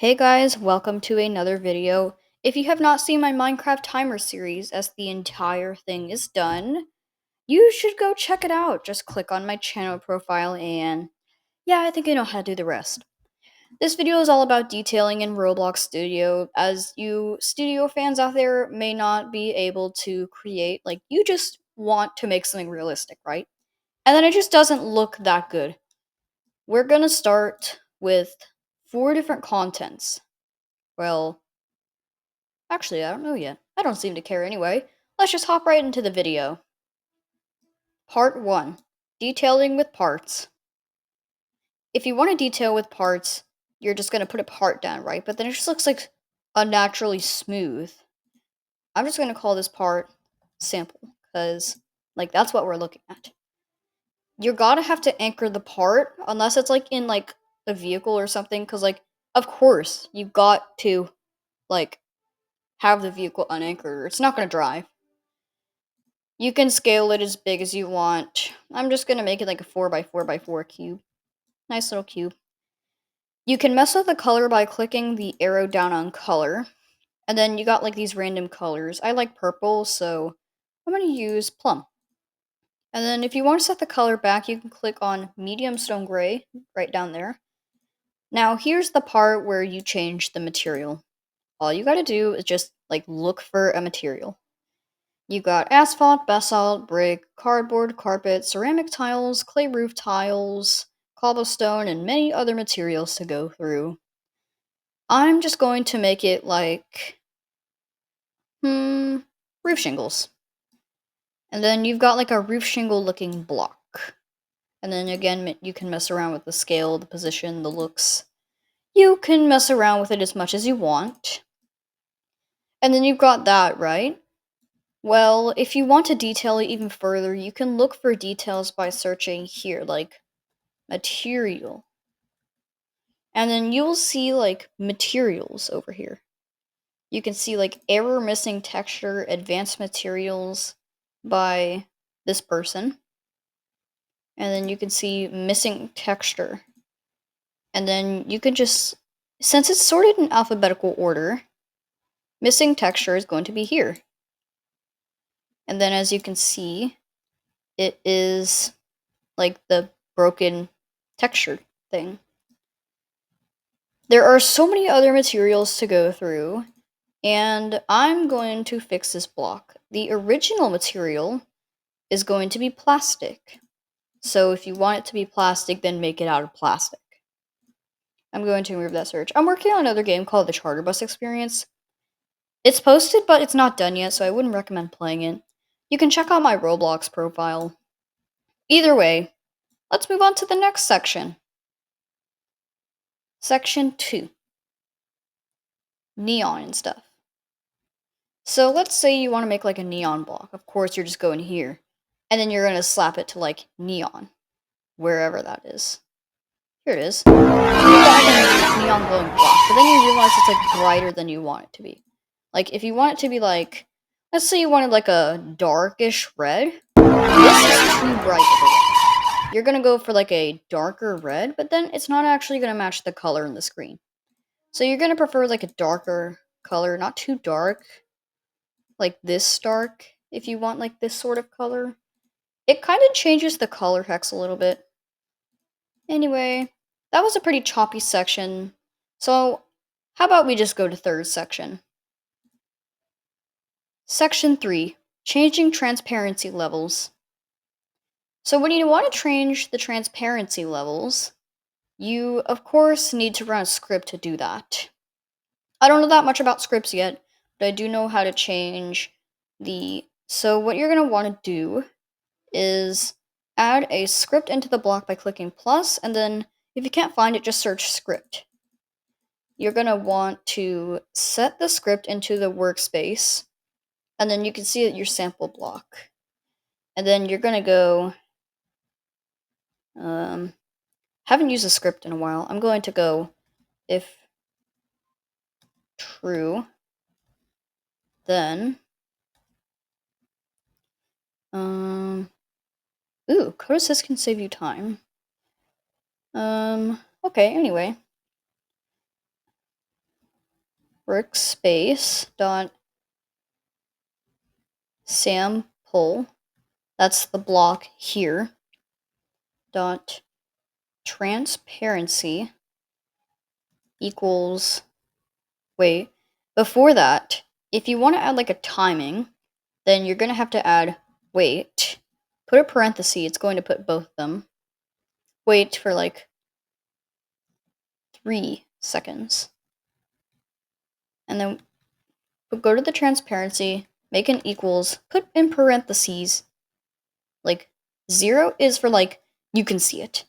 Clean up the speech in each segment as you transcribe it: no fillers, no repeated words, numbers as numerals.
Hey guys, welcome to another video. If you have not seen my Minecraft timer series as the entire thing is done, you should go check it out. Just click on my channel profile and yeah, I think I know how to do the rest. This video is all about detailing in Roblox Studio, as you studio fans out there may not be able to create, like, you just want to make something realistic, right? And then it just doesn't look that good. We're gonna start with 4 different contents. Well, actually, I don't know yet. I don't seem to care anyway. Let's just hop right into the video. Part 1. Detailing with parts. If you want to detail with parts, you're just going to put a part down, right? But then it just looks like unnaturally smooth. I'm just going to call this part sample, because, like, that's what we're looking at. You're gotta have to anchor the part, unless it's, like, in, like, a vehicle or something, because, like, of course, you've got to, like, have the vehicle unanchored, or it's not going to drive. You can scale it as big as you want. I'm just gonna make it like a 4x4x4 cube. Nice little cube. You can mess with the color by clicking the arrow down on color. And then you got like these random colors. I like purple, so I'm gonna use plum. And then if you want to set the color back, you can click on medium stone gray right down there. Now here's the part where you change the material. All you gotta do is just like look for a material. You got asphalt, basalt, brick, cardboard, carpet, ceramic tiles, clay roof tiles, cobblestone, and many other materials to go through. I'm just going to make it like, roof shingles. And then you've got like a roof shingle looking block. And then again, you can mess around with the scale, the position, the looks. You can mess around with it as much as you want. And then you've got that, right? Well, if you want to detail it even further, you can look for details by searching here, like material. And then you'll see like materials over here. You can see like error missing texture, advanced materials by this person. And then you can see missing texture. And then you can just, since it's sorted in alphabetical order, missing texture is going to be here. And then as you can see, it is like the broken texture thing. There are so many other materials to go through, and I'm going to fix this block. The original material is going to be plastic. So if you want it to be plastic, then make it out of plastic. I'm going to remove that search. I'm working on another game called the Charter Bus Experience. It's posted, but it's not done yet, so I wouldn't recommend playing it. You can check out my Roblox profile. Either way, let's move on to the next section. Section 2. Neon and stuff. So let's say you want to make like a neon block. Of course, you're just going here. And then you're going to slap it to like neon, wherever that is. Here it is. You got like a neon glowing block, but then you realize it's like brighter than you want it to be. Like if you want it to be like, let's say you wanted like a darkish red. This is too bright for that. You're going to go for like a darker red, but then it's not actually going to match the color in the screen. So you're going to prefer like a darker color, not too dark. Like this dark, if you want like this sort of color. It kind of changes the color hex a little bit. Anyway, that was a pretty choppy section. So, how about we just go to third section? Section 3. Changing transparency levels. So when you want to change the transparency levels, you of course need to run a script to do that. I don't know that much about scripts yet, but I do know how to change the... So what you're going to want to do is add a script into the block by clicking plus, and then if you can't find it, just search script. You're going to want to set the script into the workspace, and then you can see your sample block. And then you're going to go, haven't used a script in a while. I'm going to go if true, then, code assist can save you time. Okay, anyway. workspace dot sample, that's the block here, dot transparency equals, wait, before that, if you want to add like a timing, then you're going to have to add wait, put a parenthesis, it's going to put both of them, wait for like 3 seconds, and then go to the transparency, make an equals, put in parentheses, like 0 is for like, you can see it,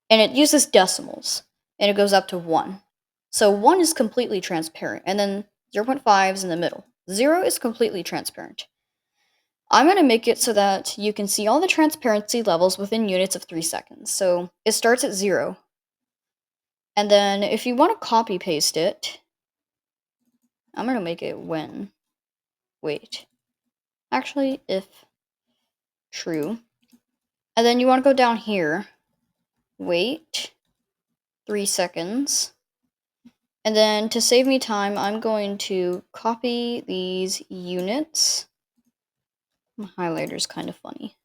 and it uses decimals, and it goes up to 1. So 1 is completely transparent, and then 0.5 is in the middle. 0 is completely transparent. I'm going to make it so that you can see all the transparency levels within units of 3 seconds. So it starts at 0. And then if you want to copy paste it, I'm going to make it when, wait, actually if true. And then you want to go down here, wait 3 seconds. And then to save me time, I'm going to copy these units. My highlighter's kind of funny.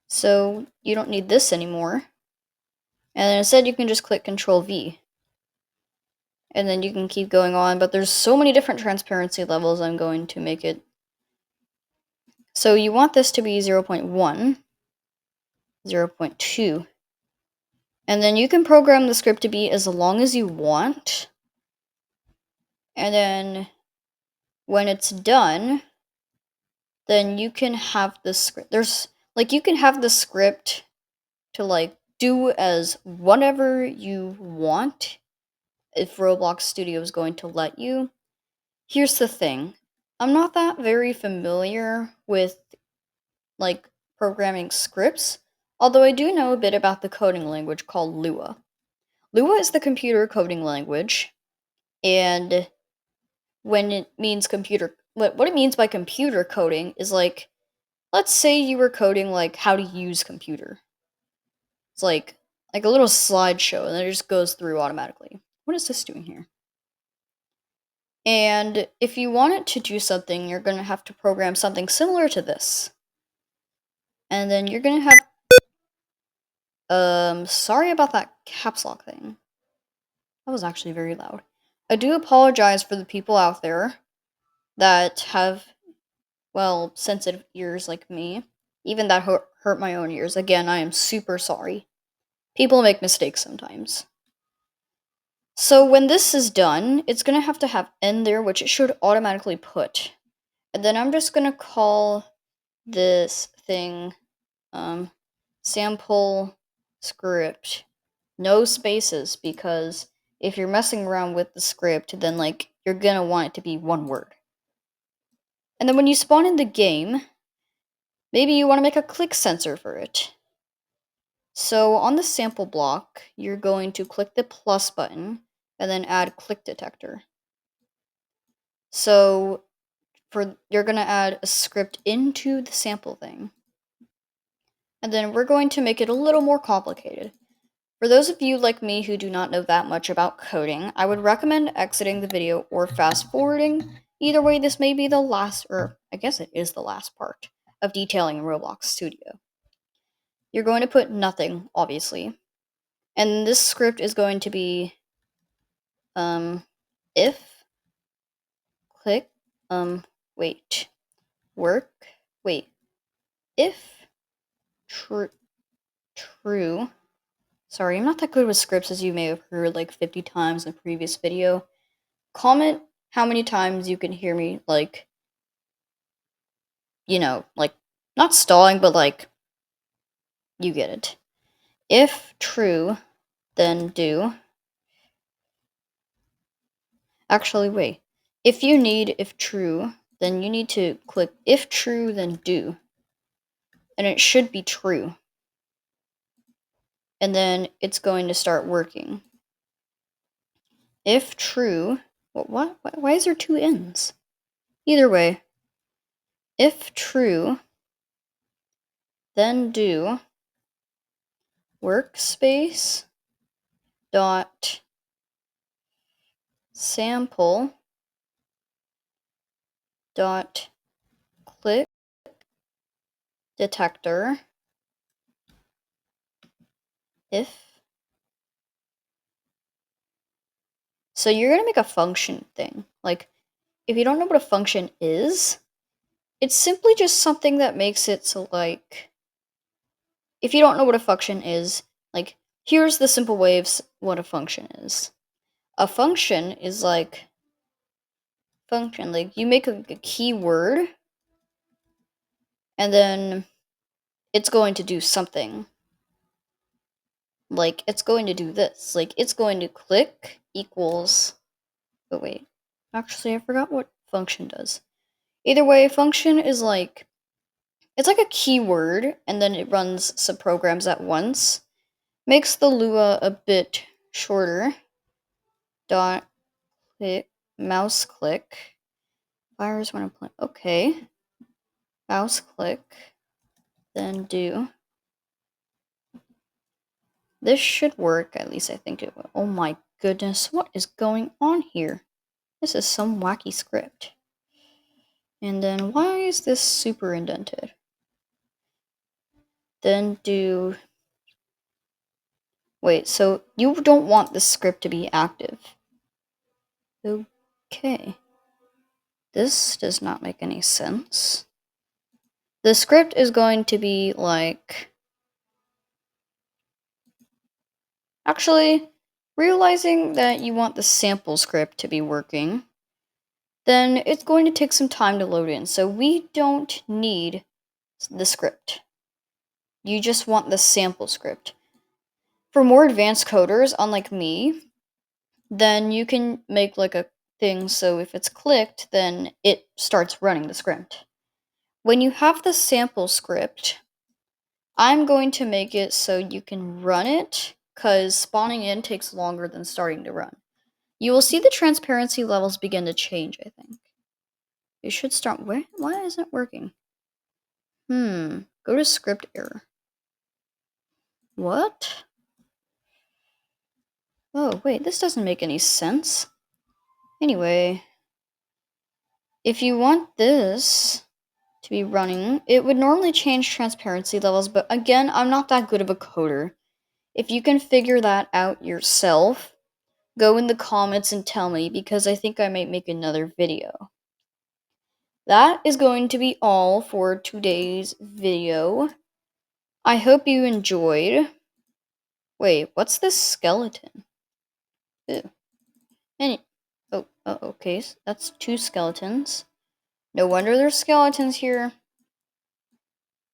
So you don't need this anymore. And then instead you can just click Control V. And then you can keep going on, but there's so many different transparency levels, I'm going to make it. So you want this to be 0.1, 0.2. And then you can program the script to be as long as you want. And then when it's done, then you can have the script. You can have the script to like do as whatever you want if Roblox Studio is going to let you. Here's the thing. I'm not that very familiar with like programming scripts, although I do know a bit about the coding language called Lua. Lua is the computer coding language, and when it means what it means by computer coding is like, let's say you were coding like how to use computer. It's like a little slideshow, and then it just goes through automatically. What is this doing here? And if you want it to do something, you're going to have to program something similar to this. And then you're going to have... sorry about that caps lock thing. That was actually very loud. I do apologize for the people out there that have, well, sensitive ears like me. Even that hurt my own ears. Again, I am super sorry. People make mistakes sometimes. So when this is done, it's going to have end there, which it should automatically put. And then I'm just going to call this thing sample script. No spaces, because if you're messing around with the script, then like you're going to want it to be one word. And then when you spawn in the game, maybe you want to make a click sensor for it. So on the sample block, you're going to click the plus button and then add click detector. So you're going to add a script into the sample thing. And then we're going to make it a little more complicated. For those of you like me who do not know that much about coding, I would recommend exiting the video or fast forwarding. Either way, this may be the last, or I guess it is the last part of detailing Roblox Studio. You're going to put nothing, obviously. And this script is going to be if click wait work wait if true. Sorry, I'm not that good with scripts, as you may have heard like 50 times in the previous video. Comment how many times you can hear me, like, like, not stalling, but like, you get it. If true, then do. Actually, wait. If true, then you need to click if true, then do. And it should be true. And then it's going to start working. If true, what? Why is there 2 ends? Either way, if true, then do workspace dot sample dot click detector if. So you're gonna make a function thing. Like, if you don't know what a function is, it's simply just something that makes it so, like, if you don't know what a function is, like, here's the simple way of what a function is. A function is like function, like you make a keyword, and then it's going to do something. Like, it's going to do this. Like, it's going to click equals. But wait, actually, I forgot what function does. Either way, function is like, it's like a keyword, and then it runs some programs at once. Makes the Lua a bit shorter. Dot click, mouse click. Virus when I'm playing. Okay. Mouse click. Then do. This should work, at least I think it will. Oh my goodness, what is going on here? This is some wacky script. And then why is this super indented? Then do. Wait, so you don't want this script to be active. Okay. This does not make any sense. The script is going to be like. Actually, realizing that you want the sample script to be working, then it's going to take some time to load in. So we don't need the script. You just want the sample script. For more advanced coders, unlike me, then you can make like a thing so if it's clicked, then it starts running the script. When you have the sample script, I'm going to make it so you can run it, because spawning in takes longer than starting to run. You will see the transparency levels begin to change, I think. You should start. Why isn't it working? Go to script error. What? Oh, wait, this doesn't make any sense. Anyway, if you want this to be running, it would normally change transparency levels, but again, I'm not that good of a coder. If you can figure that out yourself, go in the comments and tell me, because I think I might make another video. That is going to be all for today's video. I hope you enjoyed. Wait, what's this skeleton? Ew. Okay, so that's 2 skeletons. No wonder there's skeletons here.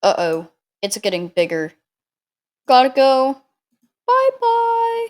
Uh-oh, it's getting bigger. Gotta go. Bye-bye.